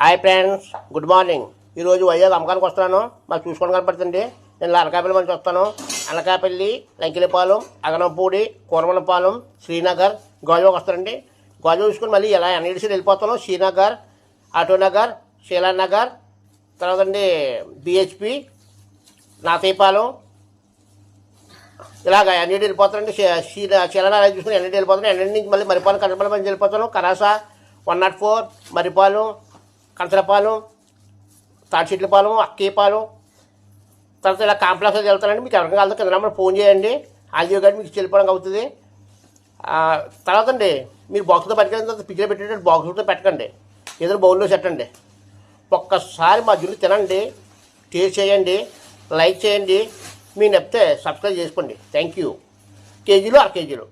Hi friends, good morning. ఈరోజు వైజాగ్ అమ్మకానికి వస్తున్నాను. మాకు చూసుకోవడం కనపడుతుంది. నేను అనకాపల్లి నుంచి వస్తాను. అనకాపల్లి, లంకిలిపాలెం, అగనంపూడి, కూరమలపాలెం, శ్రీనగర్, గాజువాక వస్తానండి. గాజువాక చూసుకొని మళ్ళీ ఇలా ఎన్ఈడిసి వెళ్ళిపోతాను. శ్రీనగర్, ఆటోనగర్, శీలానగర్, తర్వాత అండి బిహెచ్పి, నాతీపాలెం, ఇలాగ ఎన్ఈడి వెళ్ళిపోతానండి. శీలానగర్ చూసుకుని ఎన్ఈడి వెళ్ళిపోతాను. ఎన్ఈడి నుంచి మళ్ళీ మరిపాలెం, కనపల్లి నుంచి వెళ్ళిపోతాను. కరాస, 104, మరిపాలెం, కంచలపాలెం, తాడిచెట్లపాలెం, అక్కీపాలెం, తర్వాత ఇలా కాంప్లెక్స్కి వెళ్తానండి. మీకు ఎవరికైనా వెళ్తే కింద నెంబర్ ఫోన్ చేయండి. ఆల్జీ గారు మీకు వెళ్ళిపోవడానికి అవుతుంది. తర్వాత అండి మీరు బాక్స్తో పట్టుకెళ్ళిన తర్వాత పిక్లో పెట్టేటట్టు బాక్స్తో పెట్టకండి, ఏదో బౌల్లో పెట్టండి. ఒక్కసారి మా జున్ను తినండి, టేస్ట్ చేయండి, లైక్ చేయండి. మీకు నచ్చితే సబ్స్క్రైబ్ చేసుకోండి. Thank you. కేజీలు, 1/2 కేజీలు.